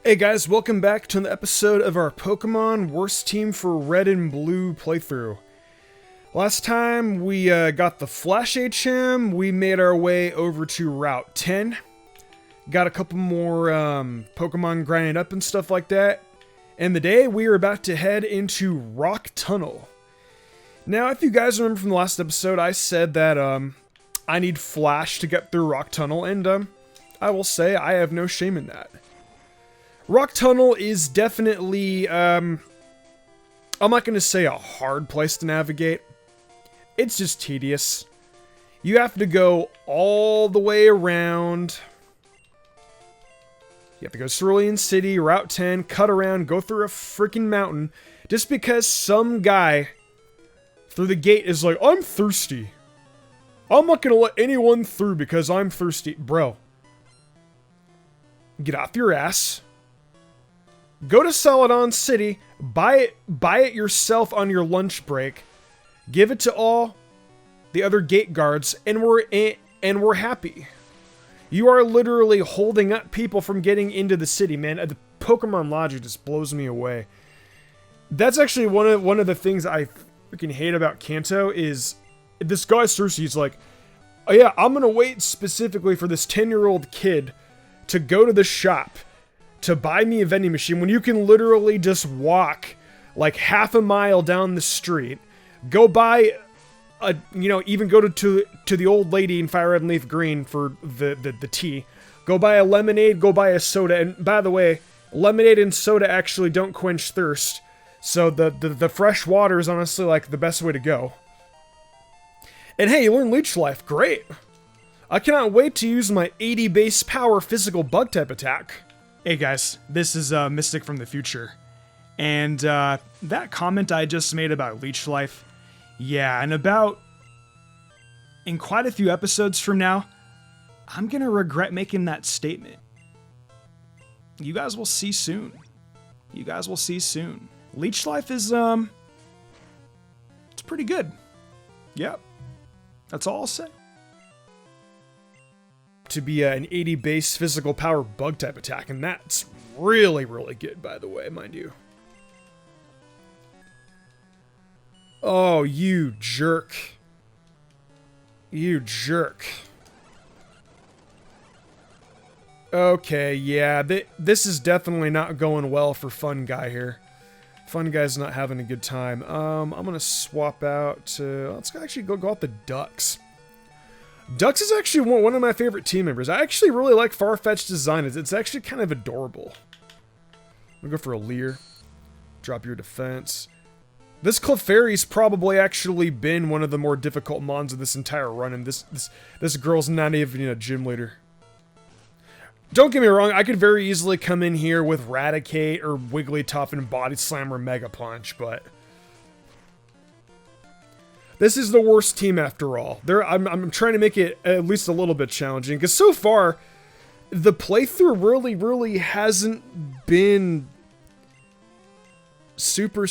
Hey guys, welcome back to an episode of our Pokemon Worst Team for Red and Blue playthrough. Last time we got the Flash HM, we made our way over to Route 10. Got a couple more Pokemon grinded up and stuff like that. And today we are about to head into Rock Tunnel. Now, if you guys remember from the last episode, I said that I need Flash to get through Rock Tunnel, and I will say I have no shame in that. Rock Tunnel is definitely, I'm not going to say a hard place to navigate. It's just tedious. You have to go all the way around. You have to go Cerulean City, Route 10, cut around, go through a freaking mountain, just because some guy through the gate is like, I'm thirsty. I'm not going to let anyone through because I'm thirsty. Bro, get off your ass. Go to Celadon City, buy it yourself on your lunch break, give it to all the other gate guards, and we're happy. You are literally holding up people from getting into the city, man. The Pokemon logic just blows me away. That's actually one of the things I freaking hate about Kanto is this guy Cersei. He's like, oh yeah, I'm gonna wait specifically for this 10-year-old kid to go to the shop to buy me a vending machine when you can literally just walk like half a mile down the street, go buy a, even go to the old lady in Fire Red and Leaf Green for the tea, go buy a lemonade, go buy a soda. And by the way, lemonade and soda actually don't quench thirst, so the fresh water is honestly like the best way to go. And hey, you learn Leech Life, great. I cannot wait to use my 80 base power physical bug type attack. Hey guys, this is Mystic from the future, and that comment I just made about Leech Life, yeah, and in quite a few episodes from now, I'm gonna regret making that statement. You guys will see soon. You guys will see soon. Leech Life is, it's pretty good. Yep, that's all I'll say. To be an 80 base physical power bug type attack, and that's really, really good, by the way, mind you. Oh, you jerk. You jerk. Okay, yeah, this is definitely not going well for Fun Guy here. Fun Guy's not having a good time. I'm gonna swap out to, let's actually go out the Ducks. Ducks is actually one of my favorite team members. I actually really like Farfetch'd design. It's actually kind of adorable. I'm gonna go for a Leer. Drop your defense. This Clefairy's probably actually been one of the more difficult mons of this entire run, and this girl's not even a gym leader. Don't get me wrong, I could very easily come in here with Raticate or Wigglytuff and Body Slam or Mega Punch, but this is the worst team after all. I'm trying to make it at least a little bit challenging, because so far, the playthrough really hasn't been super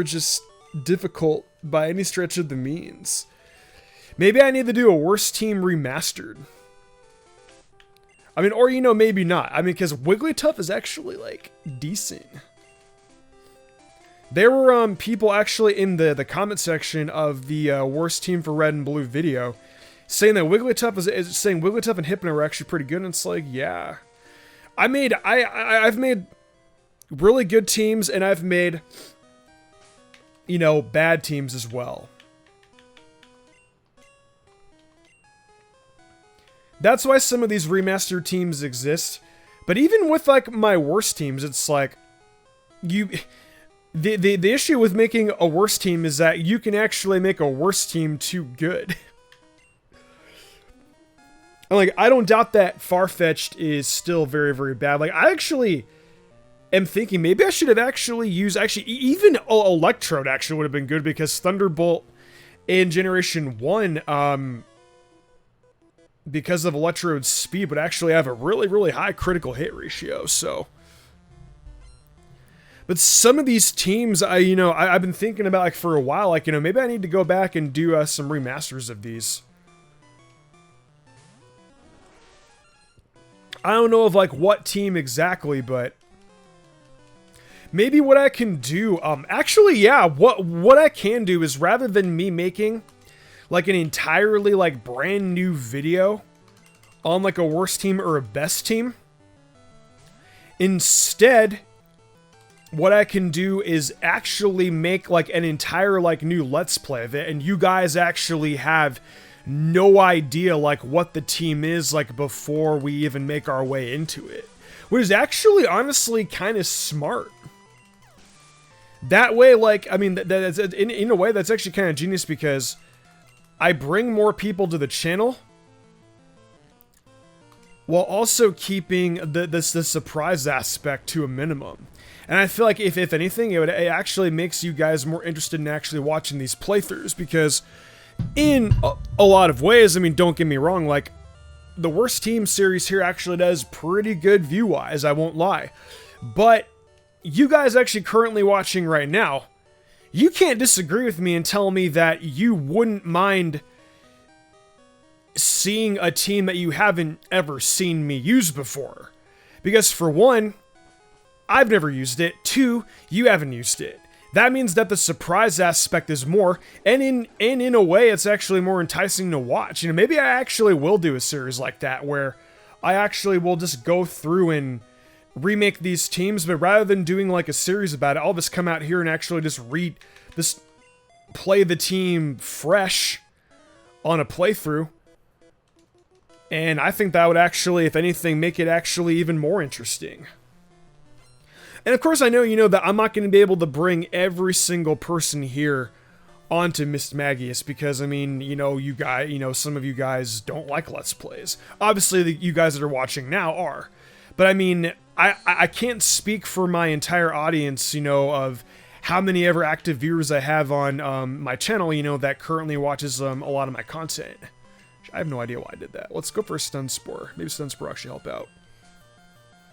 just difficult by any stretch of the means. Maybe I need to do a worst team remastered. I mean, or maybe not. I mean, because Wigglytuff is actually, like, decent. There were people actually in the comment section of the worst team for Red and Blue video saying that Wigglytuff and Hypno are actually pretty good, and it's like, yeah. I've made really good teams, and I've made, bad teams as well. That's why some of these remastered teams exist. But even with, like, my worst teams, it's like, The issue with making a worse team is that you can actually make a worse team too good. And like, I don't doubt that Farfetch'd is still very bad. Like, I actually am thinking maybe I should have actually used, even Electrode actually would have been good, because Thunderbolt in Generation 1, because of Electrode's speed, would actually have a really high critical hit ratio, so. But some of these teams, I've been thinking about, like, for a while, like, maybe I need to go back and do some remasters of these. I don't know of, like, what team exactly, but maybe what I can do, actually, yeah, what I can do is rather than me making like an entirely like brand new video on like a worst team or a best team, instead, what I can do is actually make like an entire like new Let's Play of it, and you guys actually have no idea like what the team is like before we even make our way into it. Which is actually honestly kind of smart. That way, like, I mean, that's, in a way, that's actually kind of genius because I bring more people to the channel while also keeping the surprise aspect to a minimum. And I feel like if anything, it actually makes you guys more interested in actually watching these playthroughs because in a lot of ways, I mean, don't get me wrong, like, the Worst Team series here actually does pretty good view-wise, I won't lie. But you guys actually currently watching right now, you can't disagree with me and tell me that you wouldn't mind seeing a team that you haven't ever seen me use before. Because for one, I've never used it. Two, you haven't used it. That means that the surprise aspect is more, and in a way, it's actually more enticing to watch. You know, maybe I actually will do a series like that, where I actually will just go through and remake these teams, but rather than doing like a series about it, I'll just come out here and actually just play the team fresh on a playthrough. And I think that would actually, if anything, make it actually even more interesting. And of course, I know you know that I'm not going to be able to bring every single person here onto Mist Magius because, I mean, you know, some of you guys don't like Let's Plays. Obviously, you guys that are watching now are. But I mean, I can't speak for my entire audience, you know, of how many ever active viewers I have on my channel, you know, that currently watches a lot of my content. I have no idea why I did that. Let's go for a Stun Spore. Maybe Stun Spore actually help out.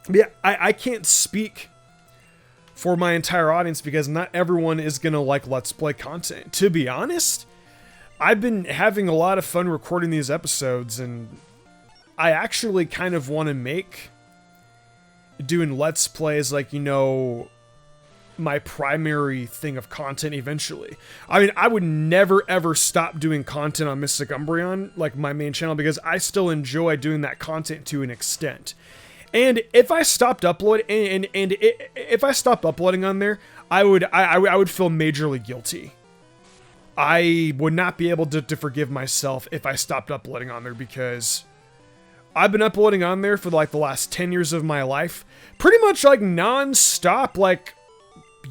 But yeah, I can't speak for my entire audience because not everyone is gonna like Let's Play content. To be honest, I've been having a lot of fun recording these episodes, and I actually kind of want to make doing Let's Plays like, you know, my primary thing of content eventually. I mean, I would never ever stop doing content on Mystic Umbreon, like my main channel, because I still enjoy doing that content to an extent. And if I stopped uploading, if I stopped uploading on there, I would feel majorly guilty. I would not be able to forgive myself if I stopped uploading on there because I've been uploading on there for like the last 10 years of my life, pretty much like non-stop, like,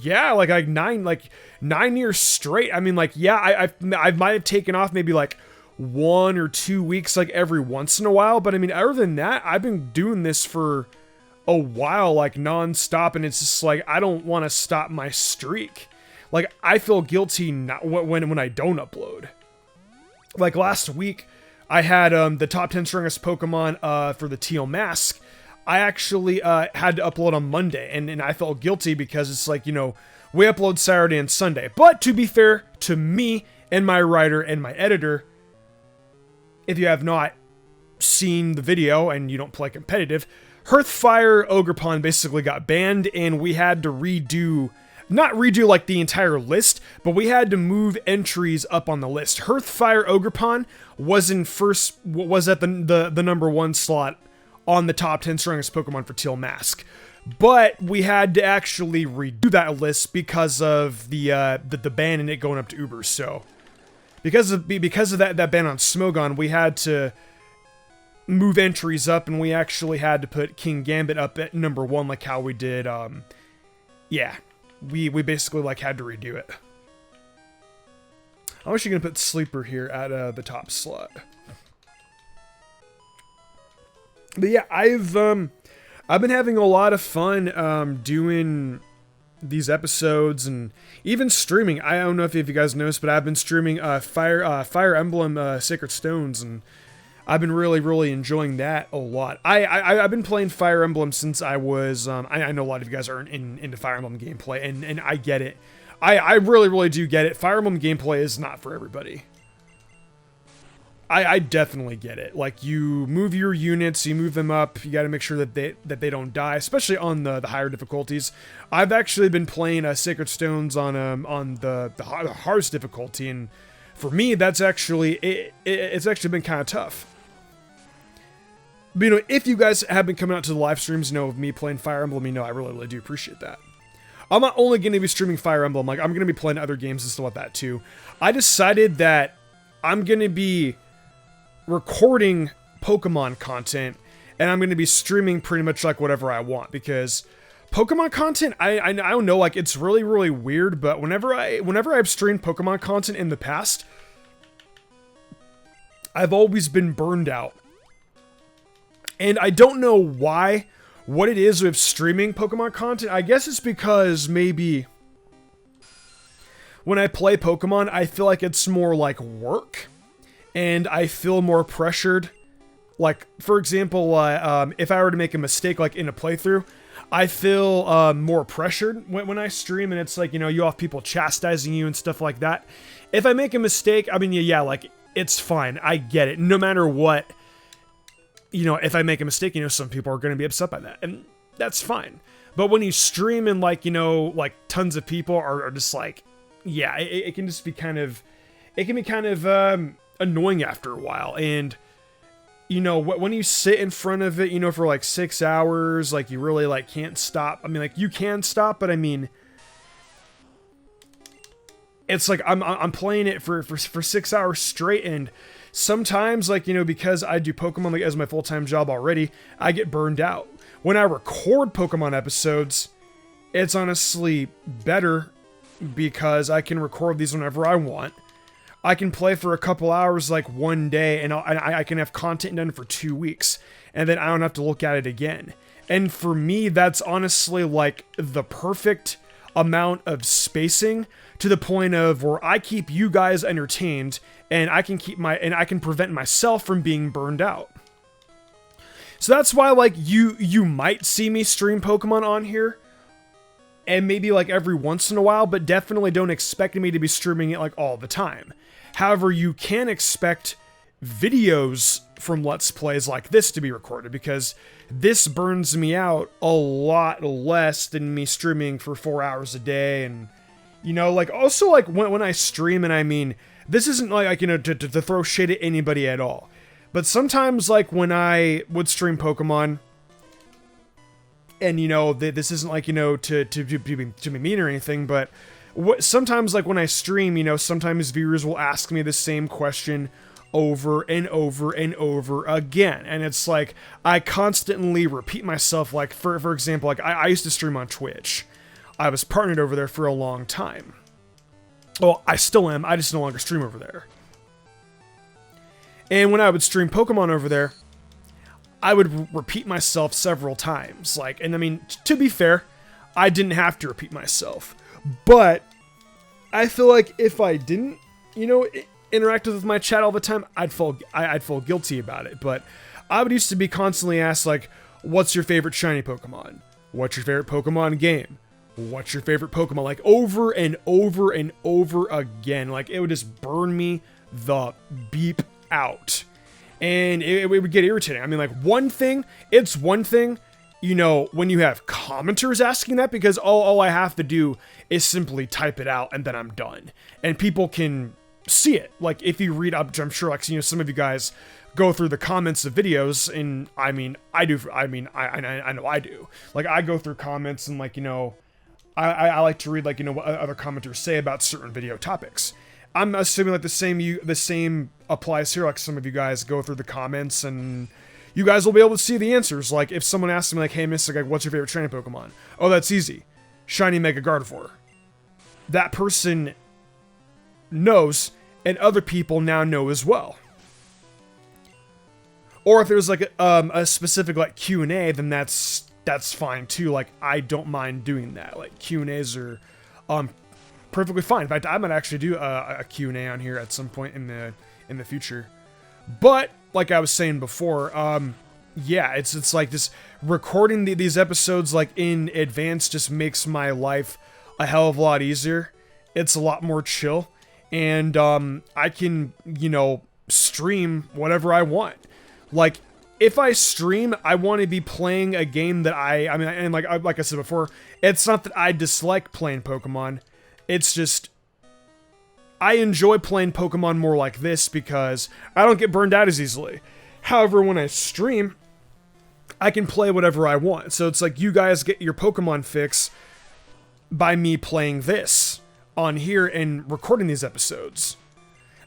yeah, like 9 years straight. I mean, like, yeah, I might have taken off maybe like 1 or 2 weeks like every once in a while, but I mean, other than that, I've been doing this for a while, like non-stop, and it's just like I don't want to stop my streak. Like, I feel guilty not when I don't upload. Like last week, I had the top 10 strongest Pokemon for the Teal Mask. I actually had to upload on Monday, and I felt guilty because it's like, you know, we upload Saturday and Sunday. But to be fair to me and my writer and my editor, if you have not seen the video and you don't play competitive, Hearthfire Ogerpon basically got banned, and we had to not redo like the entire list, but we had to move entries up on the list. Hearthfire Ogerpon was at the number 1 slot on the top 10 strongest Pokemon for Teal Mask. But we had to actually redo that list because of the ban and it going up to Uber, so because of that ban on Smogon, we had to move entries up, and we actually had to put King Gambit up at number 1, like how we did. Yeah, we basically like had to redo it. I'm actually gonna put Sleeper here at the top slot. But yeah, I've been having a lot of fun doing these episodes and even streaming. I don't know if you guys noticed, but I've been streaming Fire Emblem Sacred Stones, and I've been really enjoying that a lot. I've been playing Fire Emblem since I was I know a lot of you guys aren't into Fire Emblem gameplay, and I get it. I really do get it. Fire Emblem gameplay is not for everybody. I definitely get it. Like, you move your units, you move them up, you got to make sure that they don't die, especially on the higher difficulties. I've actually been playing Sacred Stones on the hardest difficulty, and for me, that's actually it's actually been kind of tough. But, you know, if you guys have been coming out to the live streams, you know, of me playing Fire Emblem, you know, I really do appreciate that. I'm not only going to be streaming Fire Emblem, like, I'm going to be playing other games and stuff like that too. I decided that I'm going to be recording Pokemon content, and I'm going to be streaming pretty much like whatever I want, because Pokemon content, I don't know, like, it's really weird, but whenever I've streamed Pokemon content in the past, I've always been burned out. And I don't know what it is with streaming Pokemon content. I guess it's because maybe when I play Pokemon, I feel like it's more like work, and I feel more pressured. Like, for example, if I were to make a mistake, like in a playthrough, I feel more pressured when I stream, and it's like, you know, you have people chastising you and stuff like that. If I make a mistake, I mean, yeah, like, it's fine. I get it. No matter what, you know, if I make a mistake, you know, some people are going to be upset by that, and that's fine. But when you stream and, like, you know, like, tons of people are just like, yeah, it can just be kind of, it can be kind of annoying after a while. And, you know, when you sit in front of it, you know, for like 6 hours, like, you really, like, can't stop. I mean, like, you can stop, but I mean, it's like I'm playing it for 6 hours straight, and sometimes, like, you know, because I do Pokemon, like, as my full-time job already, I get burned out. When I record Pokemon episodes, it's honestly better because I can record these whenever I want. I can play for a couple hours, like, one day, and I can have content done for 2 weeks, and then I don't have to look at it again. And for me, that's honestly, like, the perfect amount of spacing, to the point of where I keep you guys entertained, and I can prevent myself from being burned out. So that's why, like, you might see me stream Pokemon on here, and maybe, like, every once in a while, but definitely don't expect me to be streaming it, like, all the time. However, you can expect videos from Let's Plays like this to be recorded, because this burns me out a lot less than me streaming for 4 hours a day. And, you know, like, also, like, when I stream, and I mean, this isn't like, you know, to throw shade at anybody at all, but sometimes, like, when I would stream Pokemon, and, you know, this isn't like, you know, to be mean or anything, but sometimes, like, when I stream, you know, sometimes viewers will ask me the same question over and over and over again, and it's like, I constantly repeat myself. Like, for example, like, I used to stream on Twitch. I was partnered over there for a long time. Well, I still am, I just no longer stream over there. And when I would stream Pokemon over there, I would repeat myself several times. Like, and I mean, to be fair, I didn't have to repeat myself, but I feel like if I didn't, you know, interact with my chat all the time, I'd feel guilty about it. But I would used to be constantly asked, like, what's your favorite shiny Pokemon? What's your favorite Pokemon game? What's your favorite Pokemon? Like, over and over and over again. Like, it would just burn me the beep out. And it would get irritating. I mean, like, it's one thing, you know, when you have commenters asking that, because all I have to do is simply type it out, and then I'm done. And people can see it. Like, if you read up, I'm sure, like, you know, some of you guys go through the comments of videos, and I mean, I do. I mean, I know I do. Like, I go through comments, and, like, you know, I like to read, like, you know, what other commenters say about certain video topics. I'm assuming, like, the same applies here. Like, some of you guys go through the comments, and you guys will be able to see the answers. Like, if someone asks me, like, hey, Mystic, like, what's your favorite training Pokemon? Oh, that's easy. Shiny Mega Gardevoir. That person knows, and other people now know as well. Or if there's, like, a specific, like, Q&A, then that's fine too. Like, I don't mind doing that. Like, Q&As are perfectly fine. In fact, I might actually do a Q&A on here at some point in the future. But like I was saying before, yeah, it's like this recording these episodes, like, in advance just makes my life a hell of a lot easier. It's a lot more chill, and I can, you know, stream whatever I want. Like, if I stream, I want to be playing a game that I mean, and like I said before, it's not that I dislike playing Pokemon. It's just, I enjoy playing Pokemon more like this because I don't get burned out as easily. However, when I stream, I can play whatever I want. So it's like you guys get your Pokemon fix by me playing this on here and recording these episodes.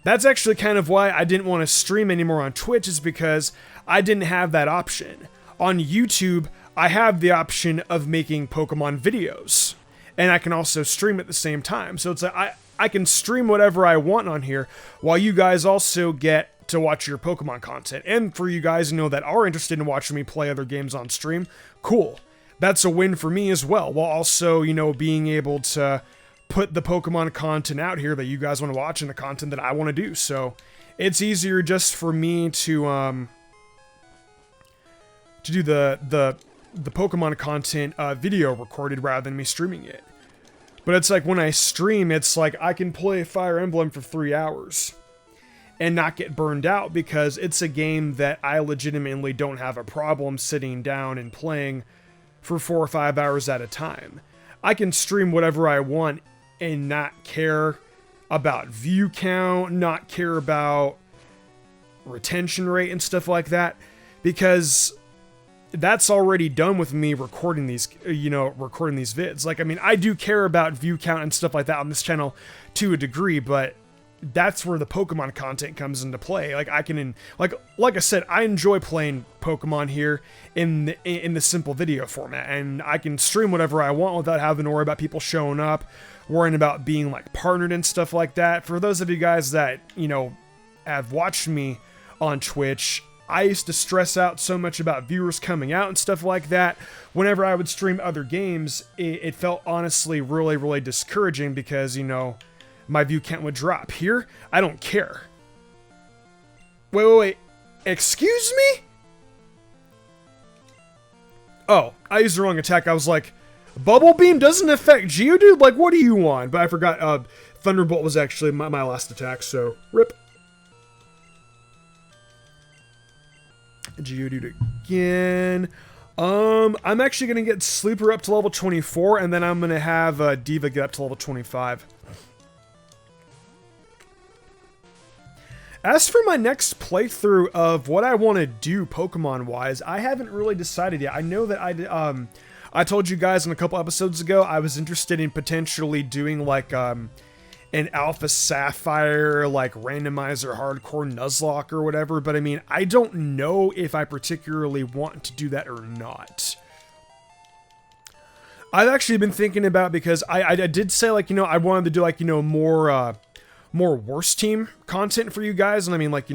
That's actually kind of why I didn't want to stream anymore on Twitch, is because I didn't have that option. On YouTube, I have the option of making Pokemon videos, and I can also stream at the same time. So it's like I can stream whatever I want on here, while you guys also get to watch your Pokemon content. And for you guys, that are interested in watching me play other games on stream, cool. That's a win for me as well, while also, being able to put the Pokemon content out here that you guys want to watch and the content that I want to do. So it's easier just for me to do the Pokemon content video recorded rather than me streaming it. But it's like when I stream, it's like I can play Fire Emblem for 3 hours and not get burned out, because it's a game that I legitimately don't have a problem sitting down and playing for 4 or 5 hours at a time. I can stream whatever I want and not care about view count, not care about retention rate and stuff like that, because that's already done with me recording these, recording these vids. Like, I mean, I do care about view count and stuff like that on this channel to a degree, but that's where the Pokemon content comes into play. Like, I can, like I said, I enjoy playing Pokemon here in the simple video format, and I can stream whatever I want without having to worry about people showing up, worrying about being like partnered and stuff like that. For those of you guys that, have watched me on Twitch, I used to stress out so much about viewers coming out and stuff like that. Whenever I would stream other games, it felt honestly really, really discouraging because, my view count would drop. Here, I don't care. Wait. Excuse me? Oh, I used the wrong attack. I was like, Bubble Beam doesn't affect Geodude? Like, what do you want? But I forgot, Thunderbolt was actually my last attack, so rip. Geodude again. I'm actually going to get Sleeper up to level 24, and then I'm going to have Diva get up to level 25. As for my next playthrough of what I want to do Pokemon-wise, I haven't really decided yet. I know that I told you guys in a couple episodes ago I was interested in potentially doing like an Alpha Sapphire like randomizer hardcore Nuzlocke or whatever, but I mean, I don't know if I particularly want to do that or not. I've actually been thinking about, because I did say, like, I wanted to do, like, more worst team content for you guys, and I mean, like,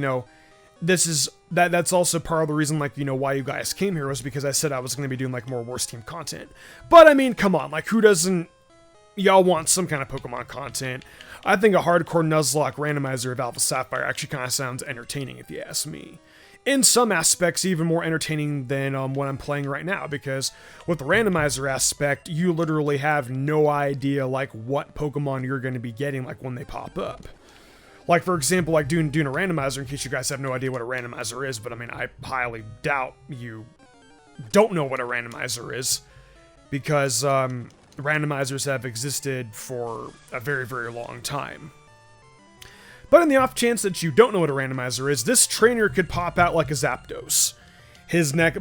that's also part of the reason, like, why you guys came here, was because I said I was going to be doing, like, more worst team content. But I mean, come on, like, who doesn't, y'all want some kind of Pokemon content? I think a hardcore Nuzlocke randomizer of Alpha Sapphire actually kind of sounds entertaining, if you ask me. In some aspects, even more entertaining than what I'm playing right now, because with the randomizer aspect, you literally have no idea, like, what Pokemon you're going to be getting, like, when they pop up. Like, for example, like, doing a randomizer, in case you guys have no idea what a randomizer is, but I mean, I highly doubt you don't know what a randomizer is, because randomizers have existed for a very, very long time. But in the off chance that you don't know what a randomizer is, this trainer could pop out like a Zapdos.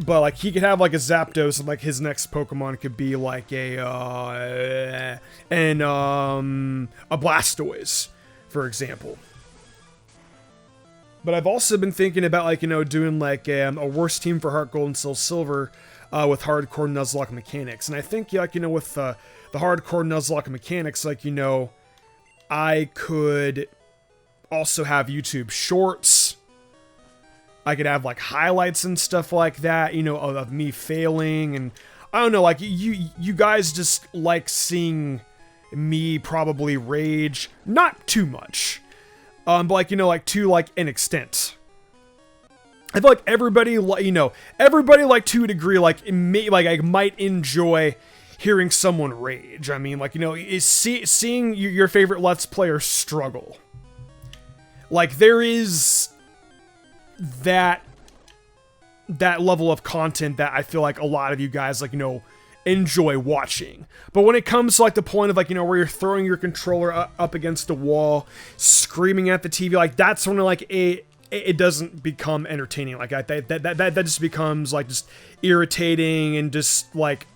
But like, he could have like a Zapdos, and like his next Pokemon could be like a Blastoise, for example. But I've also been thinking about, like, doing like a worse team for Heart Gold and Soul Silver with hardcore Nuzlocke mechanics. And I think, like, with the hardcore Nuzlocke mechanics, like, I could also have YouTube Shorts. I could have, like, highlights and stuff like that, of me failing. And I don't know, like, you guys just like seeing me probably rage. Not too much. But, like, like, to, like, an extent. I feel like everybody, everybody, like, to a degree, like, I might enjoy hearing someone rage. I mean, like, seeing your favorite Let's Player struggle. Like, there is that level of content that I feel like a lot of you guys, like, you know, enjoy watching. But when it comes to, like, the point of, like, you know, where you're throwing your controller up against the wall, screaming at the TV, like, that's when, like, it doesn't become entertaining. Like, that just becomes, like, just irritating and just, like,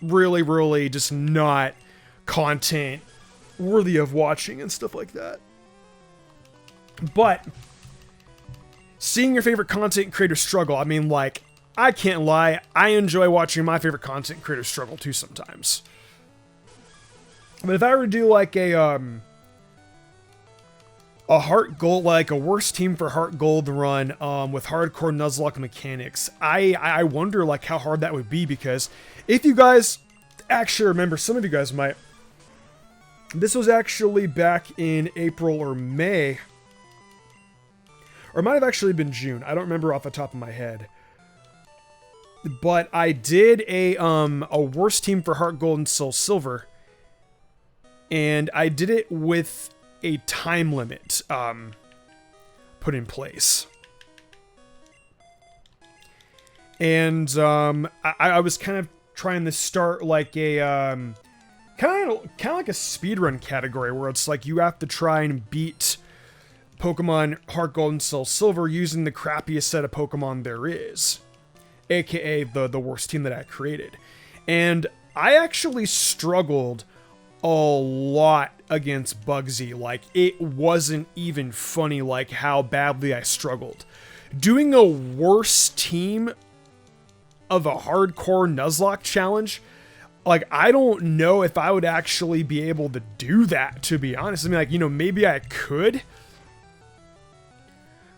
really, really just not content worthy of watching and stuff like that. But seeing your favorite content creator struggle, I mean, like, I can't lie, I enjoy watching my favorite content creator struggle too sometimes. But if I were to do, like, a Heart Gold, like a worst team for Heart Gold run with hardcore Nuzlocke mechanics, I wonder, like, how hard that would be, because if you guys actually remember, some of you guys might, this was actually back in April or May, or it might have actually been June. I don't remember off the top of my head. But I did a worst team for Heart Gold and Soul Silver. And I did it with a time limit put in place. And I was kind of trying to start like a kind of like a speedrun category where it's like you have to try and beat Pokemon Heart Gold and Soul Silver using the crappiest set of Pokemon there is, aka the worst team that I created. And I actually struggled a lot against Bugsy. Like, it wasn't even funny, like, how badly I struggled. Doing a worst team of a hardcore Nuzlocke challenge, like, I don't know if I would actually be able to do that, to be honest. I mean, like, you know, maybe I could.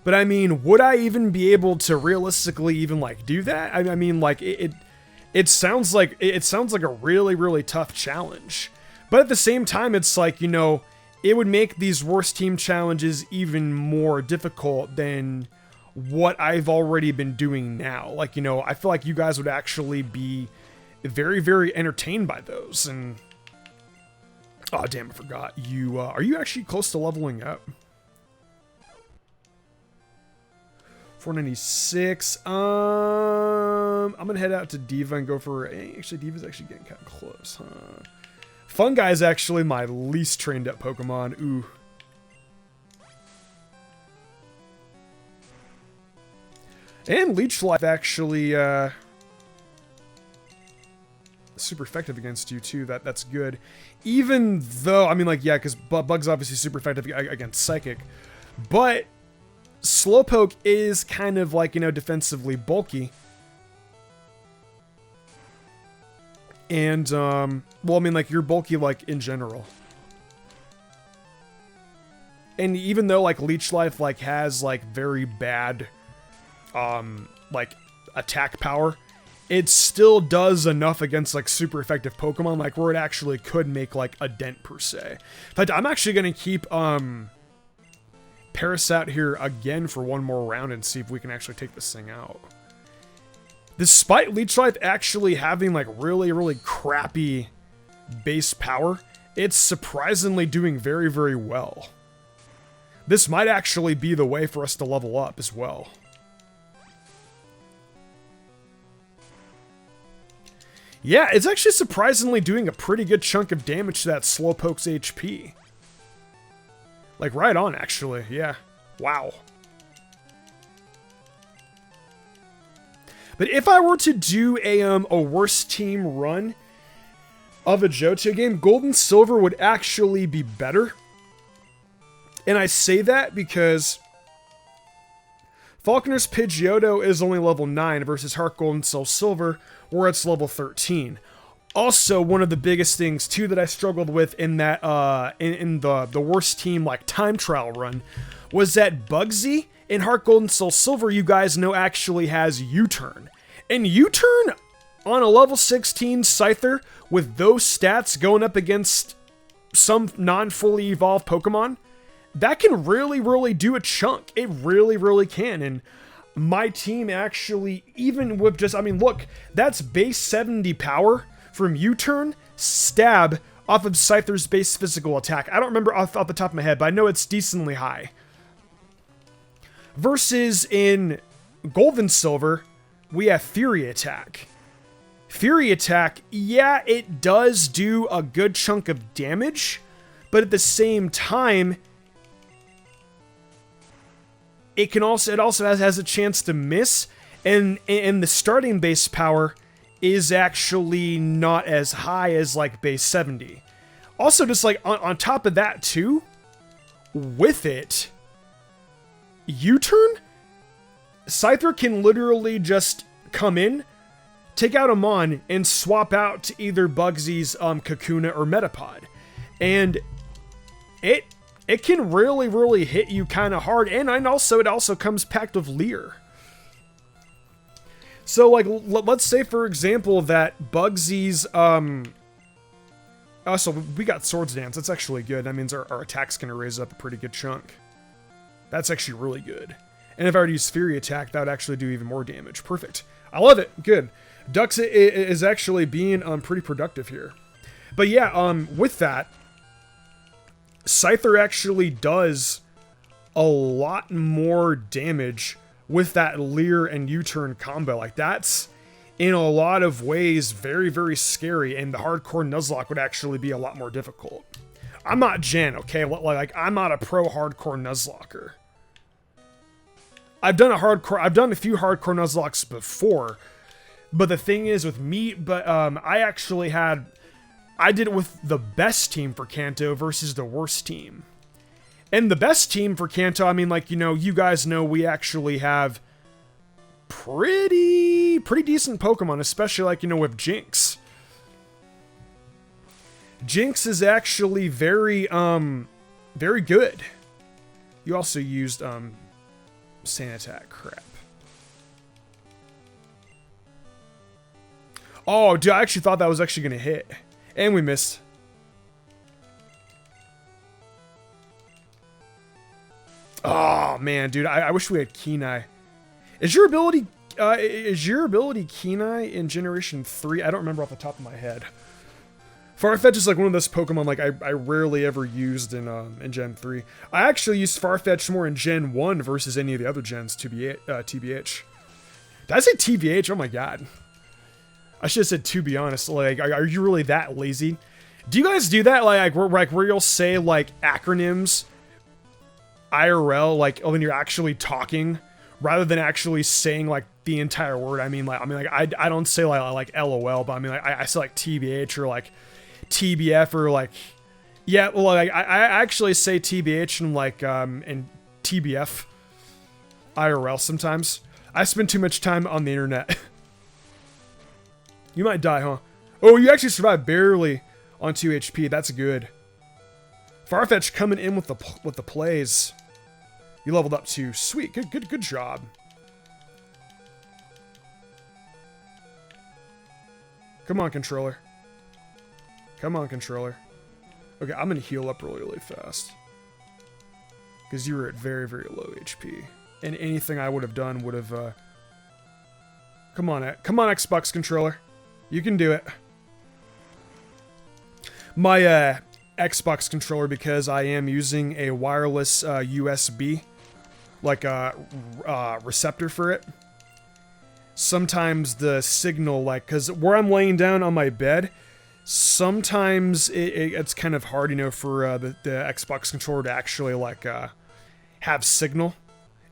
But I mean, would I even be able to realistically even, like, do that? I mean, like, it sounds like a really, really tough challenge. But at the same time, it's like, you know, it would make these worst team challenges even more difficult than what I've already been doing now. Like, you know, I feel like you guys would actually be very, very entertained by those. And oh, damn, I forgot. You are you actually close to leveling up? 496. I'm gonna head out to Diva and go for. Actually, Diva's actually getting kind of close, huh? Fungi is actually my least trained up Pokemon. Ooh. And Leech Life actually super effective against you too. That's good. Even though, I mean, like, yeah, because Bug's obviously super effective against Psychic, but Slowpoke is kind of, like, you know, defensively bulky. And, well, I mean, like, you're bulky, like, in general. And even though, like, Leech Life, like, has, like, very bad, like, attack power, it still does enough against, like, super effective Pokemon, like, where it actually could make, like, a dent, per se. In fact, I'm actually gonna keep, Paris out here again for one more round and see if we can actually take this thing out. Despite Leech Life actually having, like, really, really crappy base power, it's surprisingly doing very, very well. This might actually be the way for us to level up as well. Yeah, it's actually surprisingly doing a pretty good chunk of damage to that Slowpoke's HP. Like, right on, actually. Yeah. Wow. But if I were to do a worst team run of a Johto game, Gold and Silver would actually be better. And I say that because Falconer's Pidgeotto is only level 9 versus Heart Gold and Soul Silver, where it's level 13. Also, one of the biggest things, too, that I struggled with in that, in the worst team, like, time trial run, was that Bugsy in Heart Gold and Soul Silver, you guys know, actually has U-Turn. And U-Turn on a level 16 Scyther, with those stats going up against some non-fully evolved Pokemon, that can really, really do a chunk. It really, really can. And my team actually, even with just, I mean, look, that's base 70 power from U-Turn, Stab, off of Scyther's base physical attack. I don't remember off the top of my head, but I know it's decently high. Versus in Gold and Silver, we have Fury Attack. Fury Attack, yeah, it does do a good chunk of damage, but at the same time, it also has a chance to miss, and the starting base power is actually not as high as like base 70. Also, just like on top of that too, with it, U-turn, Scyther can literally just come in, take out a Mon, and swap out to either Bugsy's Kakuna or Metapod. And it can really hit you kind of hard, and it also comes packed with Leer. So like, let's say for example that Bugsy's so we got Swords Dance. That's actually good. That means our attack's gonna raise up a pretty good chunk. That's actually really good. And if I were to use Fury Attack, that would actually do even more damage. Perfect. I love it. Good. Dux is actually being pretty productive here. But yeah, with that, Scyther actually does a lot more damage with that Leer and U-turn combo. Like, that's in a lot of ways very scary, and the hardcore Nuzlocke would actually be a lot more difficult. I'm not Jen, okay? Like, I'm not a pro hardcore Nuzlocker. I've done a few hardcore Nuzlocks before, but the thing is with me, I did it with the best team for Kanto versus the worst team. And the best team for Kanto, I mean, like, you know, you guys know we actually have pretty decent Pokemon, especially like, you know, with Jinx. Jinx is actually very good. You also used Sand Attack, crap. Oh, dude, I actually thought that was actually gonna hit. And we missed. Oh man, dude, I wish we had Kenai. Is your ability Kenai in Generation 3? I don't remember off the top of my head. Farfetch is like one of those Pokemon like I rarely ever used in Gen 3. I actually used Farfetch more in Gen 1 versus any of the other gens, TBH. Did I say TBH? Oh my god. I should have said to be honest. Like, are you really that lazy? Do you guys do that? Like where you'll say like acronyms IRL, like when you're actually talking, rather than actually saying like the entire word. I don't say like LOL, but I mean like I say like TBH or like TBF or like, yeah, well, like I actually say TBH and like and TBF IRL sometimes. I spend too much time on the internet. You might die, huh? Oh, you actually survived barely on 2 HP. That's good. Farfetch coming in with the plays. You leveled up too. Sweet. Good job. Come on, controller. Come on, controller. Okay, I'm gonna heal up really fast. Because you were at very low HP. And anything I would have done would have, Come on, Xbox controller. You can do it. My, Xbox controller, because I am using a wireless, USB, like a, receptor for it. Sometimes the signal, like, because where I'm laying down on my bed, sometimes it's kind of hard, you know, for the Xbox controller to actually, like, have signal.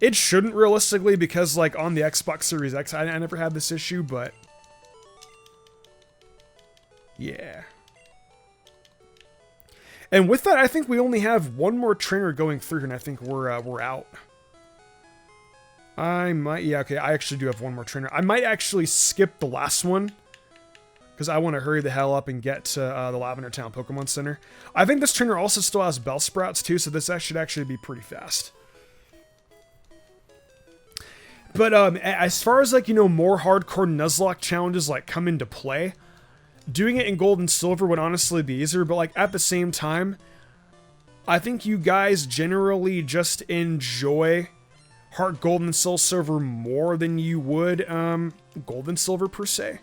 It shouldn't, realistically, because, like, on the Xbox Series X, I never had this issue, but... yeah. And with that, I think we only have one more trainer going through, and I think we're out. Yeah, okay, I actually do have one more trainer. I might actually skip the last one, because I want to hurry the hell up and get to the Lavender Town Pokemon Center. I think this trainer also still has Bellsprouts too, so this should actually be pretty fast. But as far as, like, you know, more hardcore Nuzlocke challenges, like, come into play, doing it in Gold and Silver would honestly be easier, but, like, at the same time, I think you guys generally just enjoy Heart Gold and Soul Silver more than you would Gold and Silver per se.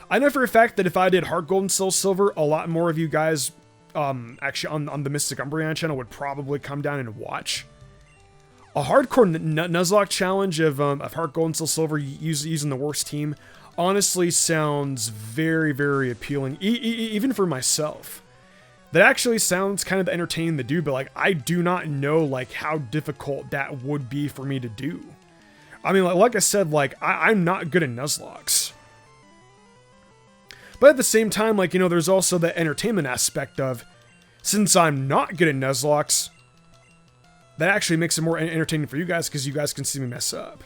I know for a fact that if I did Heart Gold and Soul Silver, a lot more of you guys actually on the Mystic Umbreon channel would probably come down and watch. A hardcore Nuzlocke challenge of Heart Gold and Soul Silver using the worst team honestly sounds very, very appealing, even for myself. That actually sounds kind of entertaining to do, but like I do not know like how difficult that would be for me to do. I mean, like I said, like I'm not good at Nuzlockes. But at the same time, like, you know, there's also the entertainment aspect of, since I'm not good at Nuzlockes, that actually makes it more entertaining for you guys because you guys can see me mess up.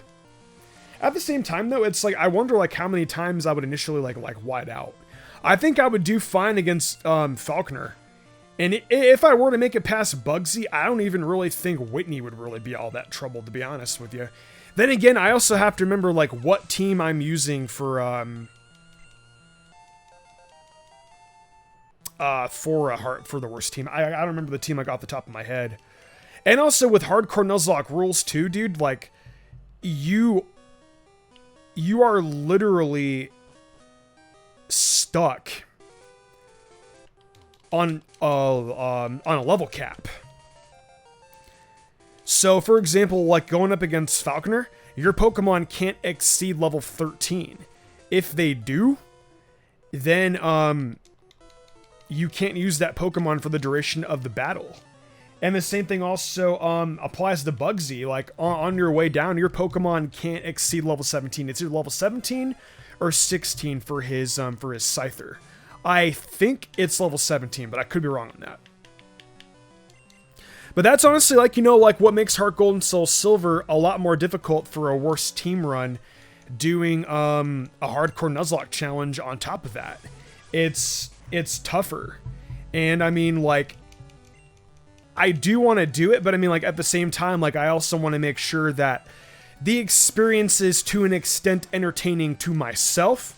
At the same time, though, it's like, I wonder, like, how many times I would initially, like white out. I think I would do fine against Falconer. And if I were to make it past Bugsy, I don't even really think Whitney would really be all that trouble, to be honest with you. Then again, I also have to remember, like, what team I'm using for the worst team. I don't remember the team like off the top of my head. And also with hardcore Nuzlocke rules too, dude, like you are literally stuck on a level cap. So for example, like going up against Falconer, your Pokemon can't exceed level 13. If they do, then you can't use that Pokemon for the duration of the battle. And the same thing also applies to Bugsy. Like on your way down, your Pokemon can't exceed level 17. It's either level 17 or 16 for his Scyther. I think it's level 17, but I could be wrong on that. But that's honestly, like, you know, like what makes Heart Gold and Soul Silver a lot more difficult for a worse team run, doing a hardcore Nuzlocke challenge on top of that. It's tougher. And I mean, like, I do want to do it, but I mean, like, at the same time, like, I also want to make sure that the experience is to an extent entertaining to myself.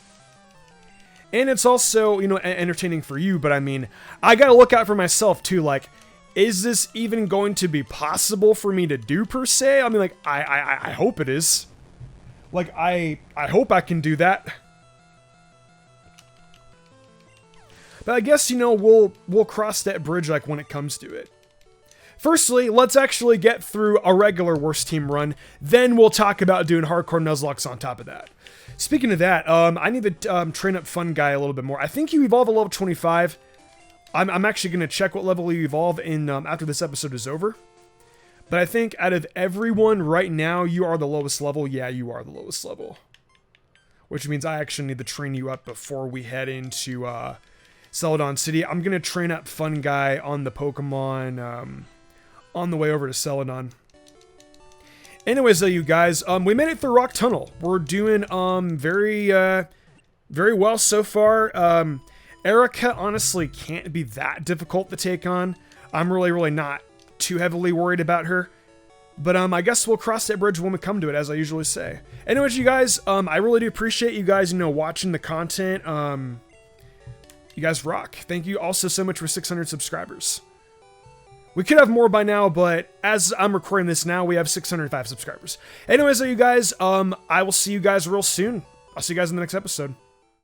And it's also, you know, entertaining for you, but I mean, I gotta look out for myself too. Like, is this even going to be possible for me to do per se? I mean, like, I hope it is. Like, I hope I can do that. But I guess, you know, we'll cross that bridge, like, when it comes to it. Firstly, let's actually get through a regular worst team run, then we'll talk about doing hardcore Nuzlocks on top of that. Speaking of that, I need to train up Fun Guy a little bit more. I think you evolve at level 25. I'm actually going to check what level you evolve in after this episode is over. But I think out of everyone right now, you are the lowest level. Yeah, you are the lowest level. Which means I actually need to train you up before we head into Celadon City. I'm going to train up Fun Guy on the Pokemon on the way over to Celadon. Anyways, though, you guys, we made it through Rock Tunnel. We're doing very well so far. Erica honestly can't be that difficult to take on. I'm really not too heavily worried about her. But I guess we'll cross that bridge when we come to it, as I usually say. Anyways, you guys, I really do appreciate you guys, you know, watching the content. You guys rock. Thank you also so much for 600 subscribers. We could have more by now, but as I'm recording this now, we have 605 subscribers. Anyways, though, you guys, I will see you guys real soon. I'll see you guys in the next episode.